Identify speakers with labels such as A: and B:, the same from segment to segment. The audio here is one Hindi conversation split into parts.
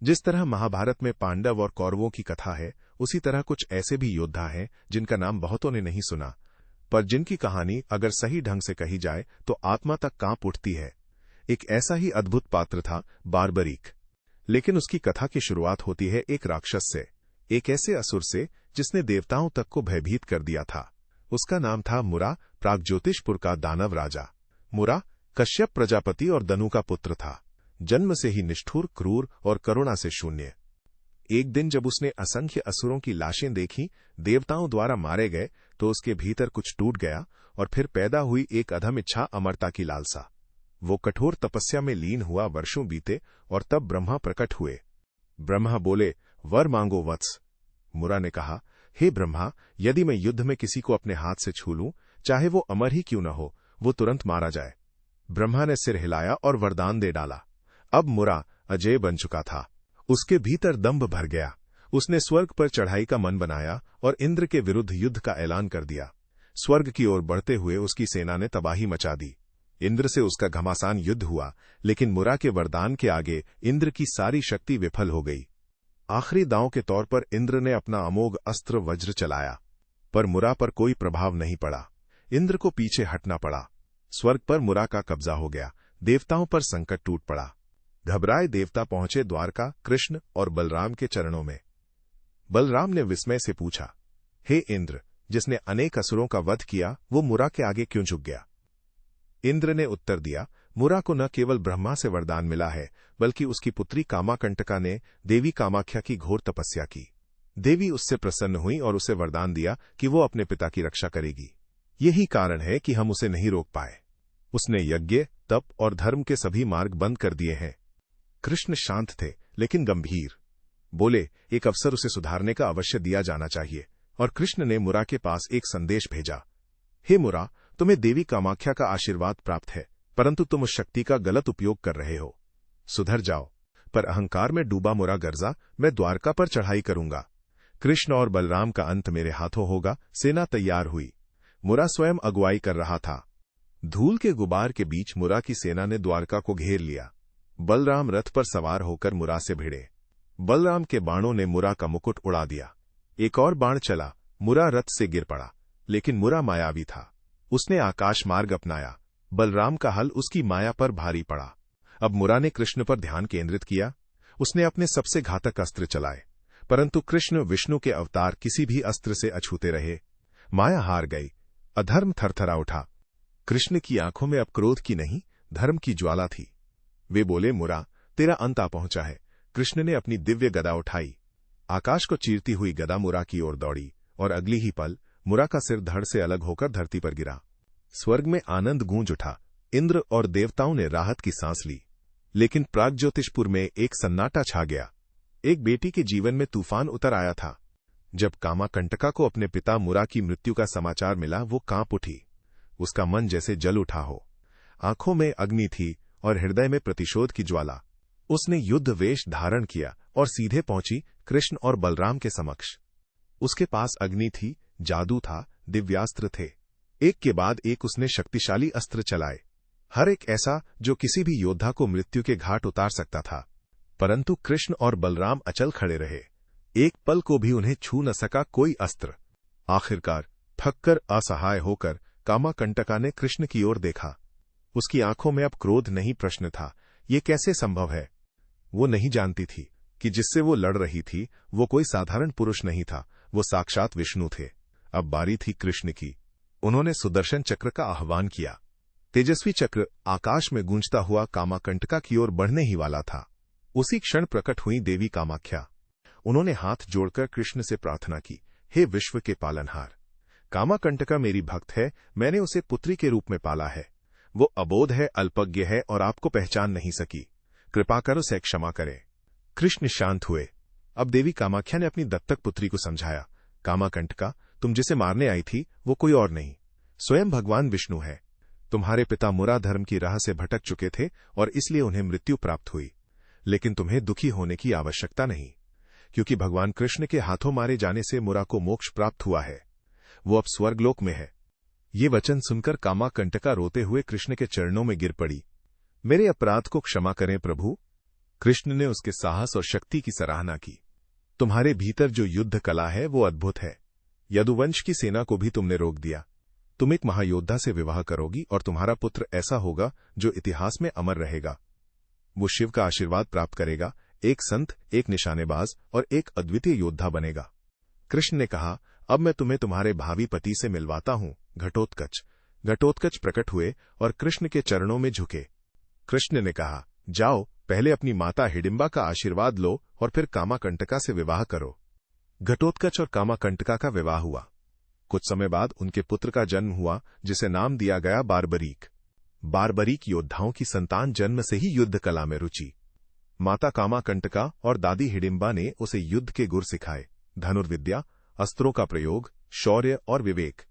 A: जिस तरह महाभारत में पांडव और कौरवों की कथा है, उसी तरह कुछ ऐसे भी योद्धा हैं जिनका नाम बहुतों ने नहीं सुना, पर जिनकी कहानी अगर सही ढंग से कही जाए तो आत्मा तक कांप उठती है। एक ऐसा ही अद्भुत पात्र था बार्बरीक। लेकिन उसकी कथा की शुरुआत होती है एक राक्षस से, एक ऐसे असुर से जिसने देवताओं तक को भयभीत कर दिया था। उसका नाम था मुरा, प्रागज्योतिषपुर का दानव राजा। मुरा कश्यप प्रजापति और दनु का पुत्र था, जन्म से ही निष्ठुर, क्रूर और करुणा से शून्य। एक दिन जब उसने असंख्य असुरों की लाशें देखी, देवताओं द्वारा मारे गए, तो उसके भीतर कुछ टूट गया और फिर पैदा हुई एक अधम इच्छा, अमरता की लालसा। वो कठोर तपस्या में लीन हुआ, वर्षों बीते और तब ब्रह्मा प्रकट हुए। ब्रह्मा बोले, वर मांगो वत्स। मुरा ने कहा, हे ब्रह्मा, यदि मैं युद्ध में किसी को अपने हाथ से छू लूं, चाहे वो अमर ही क्यों न हो, वो तुरंत मारा जाए। ब्रह्मा ने सिर हिलाया और वरदान दे डाला। अब मुरा अजय बन चुका था। उसके भीतर दंभ भर गया। उसने स्वर्ग पर चढ़ाई का मन बनाया और इंद्र के विरुद्ध युद्ध का ऐलान कर दिया। स्वर्ग की ओर बढ़ते हुए उसकी सेना ने तबाही मचा दी। इंद्र से उसका घमासान युद्ध हुआ, लेकिन मुरा के वरदान के आगे इंद्र की सारी शक्ति विफल हो गई। आखिरी दांव के तौर पर इंद्र ने अपना अमोघ अस्त्र वज्र चलाया, पर मुरा पर कोई प्रभाव नहीं पड़ा। इंद्र को पीछे हटना पड़ा। स्वर्ग पर मुरा का कब्जा हो गया। देवताओं पर संकट टूट पड़ा। घबराए देवता पहुंचे द्वारका, कृष्ण और बलराम के चरणों में। बलराम ने विस्मय से पूछा, हे इंद्र, जिसने अनेक असुरों का वध किया, वो मुरा के आगे क्यों झुक गया? इंद्र ने उत्तर दिया, मुरा को न केवल ब्रह्मा से वरदान मिला है, बल्कि उसकी पुत्री कामाकंटका ने देवी कामाख्या की घोर तपस्या की। देवी उससे प्रसन्न हुई और उसे वरदान दिया कि वो अपने पिता की रक्षा करेगी। यही कारण है कि हम उसे नहीं रोक पाए। उसने यज्ञ, तप और धर्म के सभी मार्ग बंद कर दिए हैं। कृष्ण शांत थे, लेकिन गंभीर। बोले, एक अवसर उसे सुधारने का अवश्य दिया जाना चाहिए। और कृष्ण ने मुरा के पास एक संदेश भेजा। हे मुरा, तुम्हें देवी कामाख्या का आशीर्वाद प्राप्त है, परंतु तुम उस शक्ति का गलत उपयोग कर रहे हो। सुधर जाओ। पर अहंकार में डूबा मुरा गर्जा, मैं द्वारका पर चढ़ाई करूंगा। कृष्ण और बलराम का अंत मेरे हाथों होगा। सेना तैयार हुई। मुरा स्वयं अगुवाई कर रहा था। धूल के गुबार के बीच मुरा की सेना ने द्वारका को घेर लिया। बलराम रथ पर सवार होकर मुरा से भिड़े। बलराम के बाणों ने मुरा का मुकुट उड़ा दिया। एक और बाण चला, मुरा रथ से गिर पड़ा। लेकिन मुरा मायावी था। उसने आकाश मार्ग अपनाया। बलराम का हल उसकी माया पर भारी पड़ा। अब मुरा ने कृष्ण पर ध्यान केंद्रित किया। उसने अपने सबसे घातक अस्त्र चलाए, परंतु कृष्ण विष्णु के अवतार किसी भी अस्त्र से अछूते रहे। माया हार गई। अधर्म थरथरा उठा। कृष्ण की आंखों में अब क्रोध की नहीं, धर्म की ज्वाला थी। वे बोले, मुरा, तेरा अंत आ पहुंचा है। कृष्ण ने अपनी दिव्य गदा उठाई। आकाश को चीरती हुई गदा मुरा की ओर दौड़ी और अगली ही पल मुरा का सिर धड़ से अलग होकर धरती पर गिरा। स्वर्ग में आनंद गूंज उठा। इंद्र और देवताओं ने राहत की सांस ली। लेकिन प्रागज्योतिषपुर में एक सन्नाटा छा गया। एक बेटी के जीवन में तूफान उतर आया था। जब कामाकंटका को अपने पिता मुरा की मृत्यु का समाचार मिला, वो कांप उठी। उसका मन जैसे जल उठा हो। आंखों में अग्नि थी और हृदय में प्रतिशोध की ज्वाला। उसने युद्ध वेश धारण किया और सीधे पहुंची कृष्ण और बलराम के समक्ष। उसके पास अग्नि थी, जादू था, दिव्यास्त्र थे। एक के बाद एक उसने शक्तिशाली अस्त्र चलाए, हर एक ऐसा जो किसी भी योद्धा को मृत्यु के घाट उतार सकता था। परंतु कृष्ण और बलराम अचल खड़े रहे। एक पल को भी उन्हें छू न सका कोई अस्त्र। आखिरकार थककर असहाय होकर कामाकंटका ने कृष्ण की ओर देखा। उसकी आंखों में अब क्रोध नहीं, प्रश्न था, ये कैसे संभव है? वो नहीं जानती थी कि जिससे वो लड़ रही थी वो कोई साधारण पुरुष नहीं था, वो साक्षात विष्णु थे। अब बारी थी कृष्ण की। उन्होंने सुदर्शन चक्र का आह्वान किया। तेजस्वी चक्र आकाश में गूंजता हुआ कामाकंटका की ओर बढ़ने ही वाला था। उसी क्षण प्रकट हुई देवी कामाख्या। उन्होंने हाथ जोड़कर कृष्ण से प्रार्थना की, हे विश्व के पालनहार, कामाकंटका मेरी भक्त है, मैंने उसे पुत्री के रूप में पाला है। वो अबोध है, अल्पज्ञ है और आपको पहचान नहीं सकी। कृपा कर उसे क्षमा करें। कृष्ण शांत हुए। अब देवी कामाख्या ने अपनी दत्तक पुत्री को समझाया, कामाकंटका, तुम जिसे मारने आई थी वो कोई और नहीं, स्वयं भगवान विष्णु है। तुम्हारे पिता मुरा धर्म की राह से भटक चुके थे और इसलिए उन्हें मृत्यु प्राप्त हुई। लेकिन तुम्हें दुखी होने की आवश्यकता नहीं, क्योंकि भगवान कृष्ण के हाथों मारे जाने से मुरा को मोक्ष प्राप्त हुआ है। वो अब स्वर्गलोक में है। ये वचन सुनकर कामाकंटका रोते हुए कृष्ण के चरणों में गिर पड़ी। मेरे अपराध को क्षमा करें प्रभु। कृष्ण ने उसके साहस और शक्ति की सराहना की। तुम्हारे भीतर जो युद्ध कला है वो अद्भुत है। यदुवंश की सेना को भी तुमने रोक दिया। तुम एक महायोद्धा से विवाह करोगी और तुम्हारा पुत्र ऐसा होगा जो इतिहास में अमर रहेगा। वो शिव का आशीर्वाद प्राप्त करेगा, एक संत, एक निशानेबाज और एक अद्वितीय योद्धा बनेगा। कृष्ण ने कहा, अब मैं तुम्हें तुम्हारे भावी पति से मिलवाता हूं, घटोत्कच। घटोत्कच प्रकट हुए और कृष्ण के चरणों में झुके। कृष्ण ने कहा, जाओ, पहले अपनी माता हिडिंबा का आशीर्वाद लो और फिर कामाकंटका से विवाह करो। घटोत्कच और कामाकंटका का विवाह हुआ। कुछ समय बाद उनके पुत्र का जन्म हुआ, जिसे नाम दिया गया बार्बरीक। बार्बरीक योद्धाओं की संतान, जन्म से ही युद्ध कला में रुचि। माता कामाकंटका और दादी हिडिंबा ने उसे युद्ध के गुर सिखाए, धनुर्विद्या, अस्त्रों का प्रयोग, शौर्य और विवेक।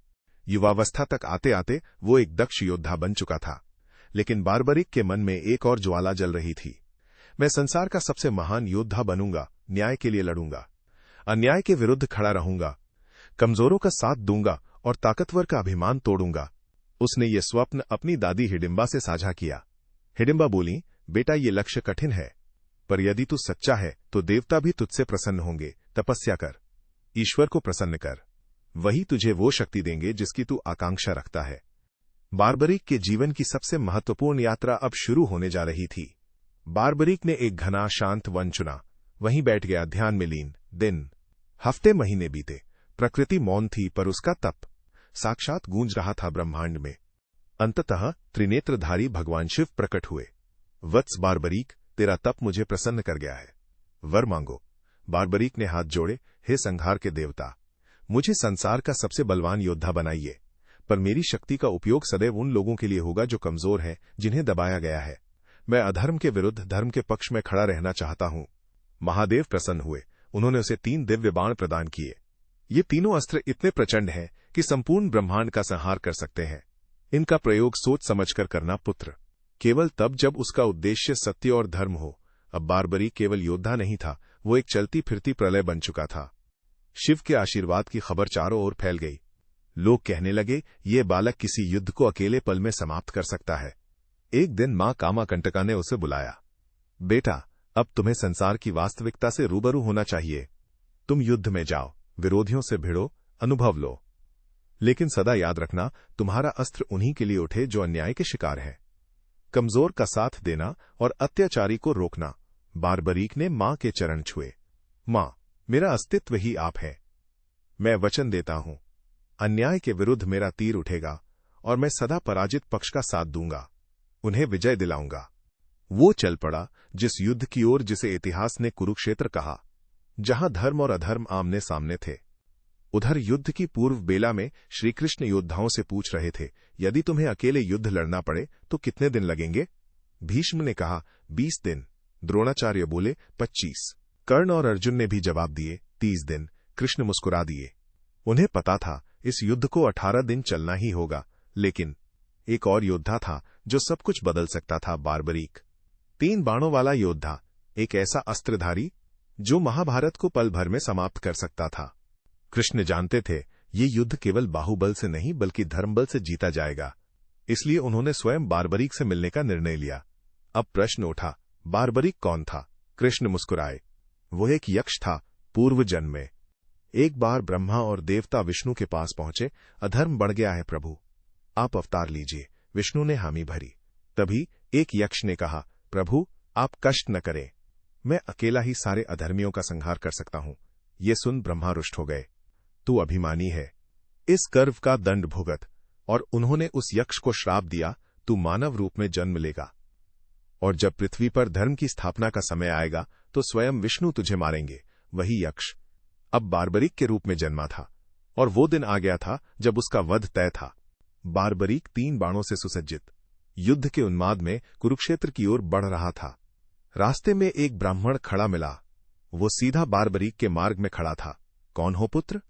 A: युवावस्था तक आते आते वो एक दक्ष योद्धा बन चुका था। लेकिन बार्बरीक के मन में एक और ज्वाला जल रही थी। मैं संसार का सबसे महान योद्धा बनूंगा, न्याय के लिए लड़ूंगा, अन्याय के विरुद्ध खड़ा रहूंगा, कमजोरों का साथ दूंगा और ताकतवर का अभिमान तोड़ूंगा। उसने ये स्वप्न अपनी दादी हिडिंबा से साझा किया। हिडिंबा बोली, बेटा, ये लक्ष्य कठिन है, पर यदि तू सच्चा है तो देवता भी तुझसे प्रसन्न होंगे। तपस्या कर, ईश्वर को प्रसन्न कर, वही तुझे वो शक्ति देंगे जिसकी तू आकांक्षा रखता है। बार्बरीक के जीवन की सबसे महत्वपूर्ण यात्रा अब शुरू होने जा रही थी। बार्बरीक ने एक घना शांत वन चुना, वहीं बैठ गया, ध्यान में लीन। दिन, हफ्ते, महीने बीते। प्रकृति मौन थी, पर उसका तप साक्षात गूंज रहा था ब्रह्मांड में। अंततः त्रिनेत्रधारी भगवान शिव प्रकट हुए। वत्स बार्बरीक, तेरा तप मुझे प्रसन्न कर गया है, वर मांगो। बार्बरीक ने हाथ जोड़े, हे संहार के देवता, मुझे संसार का सबसे बलवान योद्धा बनाइए, पर मेरी शक्ति का उपयोग सदैव उन लोगों के लिए होगा जो कमजोर हैं, जिन्हें दबाया गया है। मैं अधर्म के विरुद्ध धर्म के पक्ष में खड़ा रहना चाहता हूं। महादेव प्रसन्न हुए। उन्होंने उसे 3 दिव्य बाण प्रदान किए। ये तीनों अस्त्र इतने प्रचंड हैं कि संपूर्ण ब्रह्मांड का संहार कर सकते हैं। इनका प्रयोग सोच समझकर करना पुत्र, केवल तब जब उसका उद्देश्य सत्य और धर्म हो। अब बार्बरीक केवल योद्धा नहीं था, वो एक चलती फिरती प्रलय बन चुका था। शिव के आशीर्वाद की खबर चारों ओर फैल गई। लोग कहने लगे, ये बालक किसी युद्ध को अकेले पल में समाप्त कर सकता है। एक दिन मां कामाकंटका ने उसे बुलाया। बेटा, अब तुम्हें संसार की वास्तविकता से रूबरू होना चाहिए। तुम युद्ध में जाओ, विरोधियों से भिड़ो, अनुभव लो, लेकिन सदा याद रखना, तुम्हारा अस्त्र उन्हीं के लिए उठे जो अन्याय के शिकार हैं। कमजोर का साथ देना और अत्याचारी को रोकना। बार्बरीक ने मां के चरण छुए। मां, मेरा अस्तित्व ही आप है। मैं वचन देता हूं, अन्याय के विरुद्ध मेरा तीर उठेगा और मैं सदा पराजित पक्ष का साथ दूंगा, उन्हें विजय दिलाऊंगा। वो चल पड़ा जिस युद्ध की ओर जिसे इतिहास ने कुरुक्षेत्र कहा, जहां धर्म और अधर्म आमने सामने थे। उधर युद्ध की पूर्व बेला में श्रीकृष्ण योद्धाओं से पूछ रहे थे, यदि तुम्हें अकेले युद्ध लड़ना पड़े तो कितने दिन लगेंगे? भीष्म ने कहा, 20 दिन। द्रोणाचार्य बोले, 25। कर्ण और अर्जुन ने भी जवाब दिए, 30 दिन। कृष्ण मुस्कुरा दिए। उन्हें पता था इस युद्ध को 18 दिन चलना ही होगा। लेकिन एक और योद्धा था जो सब कुछ बदल सकता था, बार्बरीक। 3 बाणों वाला योद्धा, एक ऐसा अस्त्रधारी जो महाभारत को पल भर में समाप्त कर सकता था। कृष्ण जानते थे ये युद्ध केवल बाहुबल से नहीं बल्कि धर्मबल से जीता जाएगा, इसलिए उन्होंने स्वयं बार्बरीक से मिलने का निर्णय लिया। अब प्रश्न उठा, बार्बरीक कौन था? कृष्ण मुस्कुराए। वो एक यक्ष था, पूर्व जन्म में। एक बार ब्रह्मा और देवता विष्णु के पास पहुंचे, अधर्म बढ़ गया है प्रभु, आप अवतार लीजिए। विष्णु ने हामी भरी। तभी एक यक्ष ने कहा, प्रभु आप कष्ट न करें, मैं अकेला ही सारे अधर्मियों का संहार कर सकता हूं। ये सुन ब्रह्मा रुष्ट हो गए। तू अभिमानी है, इस कर्व का दंड भुगत। और उन्होंने उस यक्ष को श्राप दिया, तू मानव रूप में जन्म लेगा और जब पृथ्वी पर धर्म की स्थापना का समय आएगा तो स्वयं विष्णु तुझे मारेंगे। वही यक्ष अब बार्बरीक के रूप में जन्मा था और वो दिन आ गया था जब उसका वध तय था। बार्बरीक 3 बाणों से सुसज्जित युद्ध के उन्माद में कुरुक्षेत्र की ओर बढ़ रहा था। रास्ते में एक ब्राह्मण खड़ा मिला। वो सीधा बार्बरीक के मार्ग में खड़ा था। कौन हो पुत्र?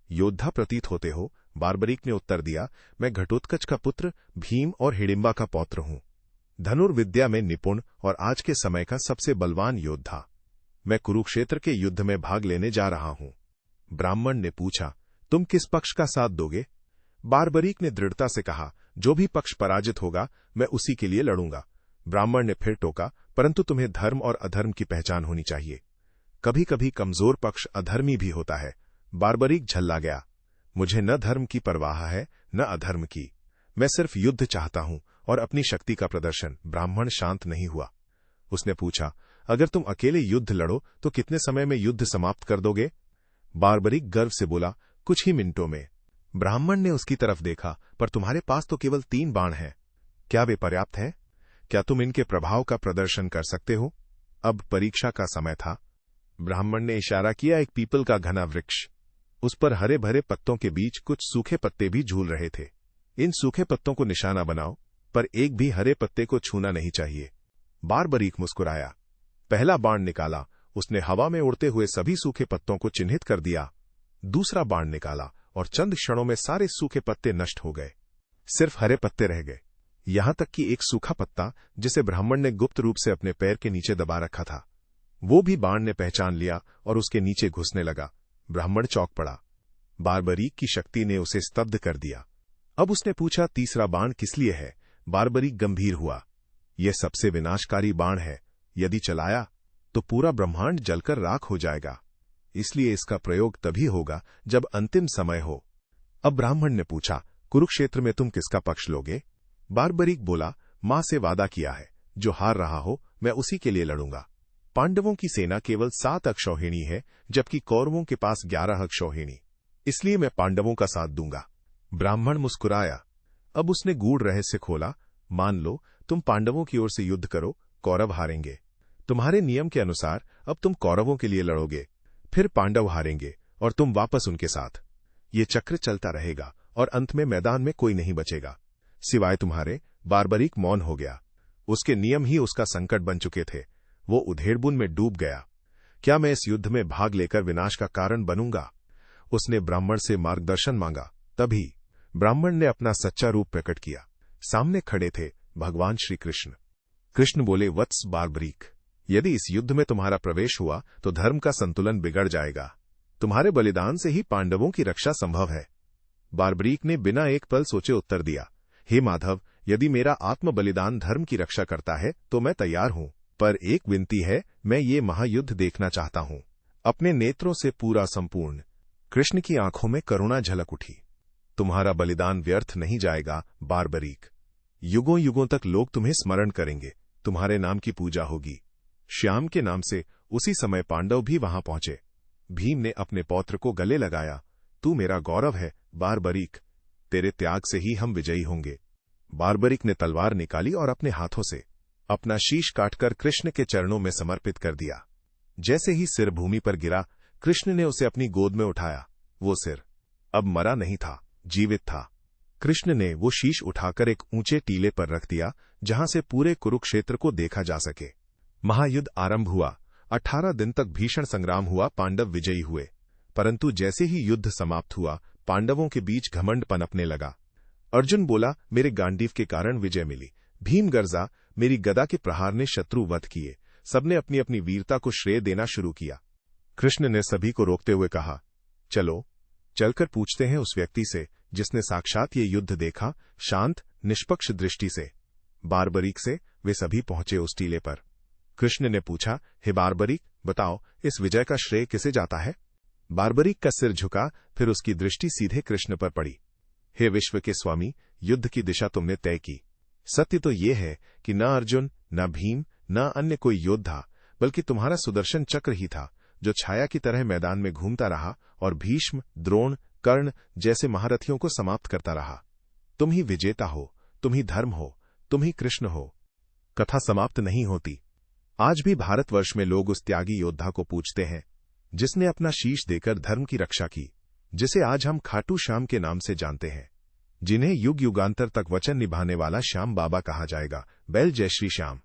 A: योद्धा प्रतीत होते हो, बार्बरीक ने उत्तर दिया। मैं घटोत्कच का पुत्र भीम और हिडिंबा का पौत्र हूं, धनुर्विद्या में निपुण और आज के समय का सबसे बलवान योद्धा। मैं कुरुक्षेत्र के युद्ध में भाग लेने जा रहा हूं। ब्राह्मण ने पूछा, तुम किस पक्ष का साथ दोगे? बार्बरीक ने दृढ़ता से कहा, जो भी पक्ष पराजित होगा मैं उसी के लिए लड़ूंगा। ब्राह्मण ने फिर टोका, परंतु तुम्हें धर्म और अधर्म की पहचान होनी चाहिए। कभी कभी कमजोर पक्ष अधर्मी भी होता है। बारबरीक झल्ला गया। मुझे न धर्म की परवाह है न अधर्म की। मैं सिर्फ युद्ध चाहता हूं और अपनी शक्ति का प्रदर्शन। ब्राह्मण शांत नहीं हुआ। उसने पूछा, अगर तुम अकेले युद्ध लड़ो तो कितने समय में युद्ध समाप्त कर दोगे? बारबरीक गर्व से बोला, कुछ ही मिनटों में। ब्राह्मण ने उसकी तरफ देखा, पर तुम्हारे पास तो केवल 3 बाण हैं। क्या वे पर्याप्त हैं? क्या तुम इनके प्रभाव का प्रदर्शन कर सकते हो? अब परीक्षा का समय था। ब्राह्मण ने इशारा किया एक पीपल का घना वृक्ष। उस पर हरे भरे पत्तों के बीच कुछ सूखे पत्ते भी झूल रहे थे। इन सूखे पत्तों को निशाना बनाओ, पर एक भी हरे पत्ते को छूना नहीं चाहिए। बारबरीक मुस्कुराया। पहला बाण निकाला। उसने हवा में उड़ते हुए सभी सूखे पत्तों को चिन्हित कर दिया। दूसरा बाण निकाला और चंद क्षणों में सारे सूखे पत्ते नष्ट हो गए। सिर्फ हरे पत्ते रह गए। यहां तक कि एक सूखा पत्ता, जिसे ब्राह्मण ने गुप्त रूप से अपने पैर के नीचे दबा रखा था, वो भी बाण ने पहचान लिया और उसके नीचे घुसने लगा। ब्राह्मण चौंक पड़ा। बारबरीक की शक्ति ने उसे स्तब्ध कर दिया। अब उसने पूछा, तीसरा बाण किस लिए है? बारबरीक गंभीर हुआ। यह सबसे विनाशकारी बाण है। यदि चलाया तो पूरा ब्रह्मांड जलकर राख हो जाएगा। इसलिए इसका प्रयोग तभी होगा जब अंतिम समय हो। अब ब्राह्मण ने पूछा, कुरुक्षेत्र में तुम किसका पक्ष लोगे? बारबरीक बोला, मां से वादा किया है, जो हार रहा हो मैं उसी के लिए लड़ूंगा। पांडवों की सेना केवल 7 अक्षौहिणी है, जबकि कौरवों के पास 11 अक्षौहिणी। इसलिए मैं पांडवों का साथ दूंगा। ब्राह्मण मुस्कुराया। अब उसने गूढ़ रहस्य खोला। मान लो तुम पांडवों की ओर से युद्ध करो, कौरव हारेंगे। तुम्हारे नियम के अनुसार अब तुम कौरवों के लिए लड़ोगे, फिर पांडव हारेंगे और तुम वापस उनके साथ। ये चक्र चलता रहेगा और अंत में मैदान में कोई नहीं बचेगा सिवाय तुम्हारे। बारबरीक मौन हो गया। उसके नियम ही उसका संकट बन चुके थे। वो उधेड़बुन में डूब गया। क्या मैं इस युद्ध में भाग लेकर विनाश का कारण बनूंगा? उसने ब्राह्मण से मार्गदर्शन मांगा। तभी ब्राह्मण ने अपना सच्चा रूप प्रकट किया। सामने खड़े थे भगवान श्री कृष्ण। कृष्ण बोले, वत्स बारबरीक, यदि इस युद्ध में तुम्हारा प्रवेश हुआ तो धर्म का संतुलन बिगड़ जाएगा। तुम्हारे बलिदान से ही पांडवों की रक्षा संभव है। बारबरीक ने बिना एक पल सोचे उत्तर दिया, हे माधव, यदि मेरा आत्म बलिदान धर्म की रक्षा करता है तो मैं तैयार हूं, पर एक विनती है, मैं ये महायुद्ध देखना चाहता हूं। अपने नेत्रों से पूरा संपूर्ण। कृष्ण की आंखों में करुणा झलक उठी। तुम्हारा बलिदान व्यर्थ नहीं जाएगा बारबरीक। युगों युगों तक लोग तुम्हें स्मरण करेंगे। तुम्हारे नाम की पूजा होगी। श्याम के नाम से उसी समय पांडव भी वहां पहुंचे। भीम ने अपने पौत्र को गले लगाया। तू मेरा गौरव है बारबरीक। तेरे त्याग से ही हम विजयी होंगे। बारबरीक ने तलवार निकाली और अपने हाथों से अपना शीश काटकर कृष्ण के चरणों में समर्पित कर दिया। जैसे ही सिर भूमि पर गिरा, कृष्ण ने उसे अपनी गोद में उठाया। वो सिर अब मरा नहीं था, जीवित था। कृष्ण ने वो शीश उठाकर एक ऊंचे टीले पर रख दिया, जहां से पूरे कुरुक्षेत्र को देखा जा सके। महायुद्ध आरंभ हुआ। 18 दिन तक भीषण संग्राम हुआ। पांडव विजयी हुए, परंतु जैसे ही युद्ध समाप्त हुआ, पांडवों के बीच घमंड पनपने लगा। अर्जुन बोला, मेरे गांडीव के कारण विजय मिली। भीम गर्जा, मेरी गदा के प्रहार ने शत्रु वध किए। सबने अपनी अपनी वीरता को श्रेय देना शुरू किया। कृष्ण ने सभी को रोकते हुए कहा, चलो चलकर पूछते हैं उस व्यक्ति से जिसने साक्षात ये युद्ध देखा, शांत निष्पक्ष दृष्टि से। बारबरीक से वे सभी पहुंचे उस टीले पर। कृष्ण ने पूछा, हे बारबरीक, बताओ इस विजय का श्रेय किसे जाता है? बारबरीक का सिर झुका, फिर उसकी दृष्टि सीधे कृष्ण पर पड़ी। हे विश्व के स्वामी, युद्ध की दिशा तुमने तय की। सत्य तो ये है कि न अर्जुन, न भीम, न अन्य कोई योद्धा, बल्कि तुम्हारा सुदर्शन चक्र ही था, जो छाया की तरह मैदान में घूमता रहा और भीष्म, द्रोण, कर्ण जैसे महारथियों को समाप्त करता रहा। तुम ही विजेता हो, तुम ही धर्म हो, तुम ही कृष्ण हो। कथा समाप्त नहीं होती। आज भी भारतवर्ष में लोग उस त्यागी योद्धा को पूजते हैं, जिसने अपना शीश देकर धर्म की रक्षा की, जिसे आज हम खाटू श्याम के नाम से जानते हैं, जिन्हें युग युगांतर तक वचन निभाने वाला श्याम बाबा कहा जाएगा। बैल जय श्री श्याम।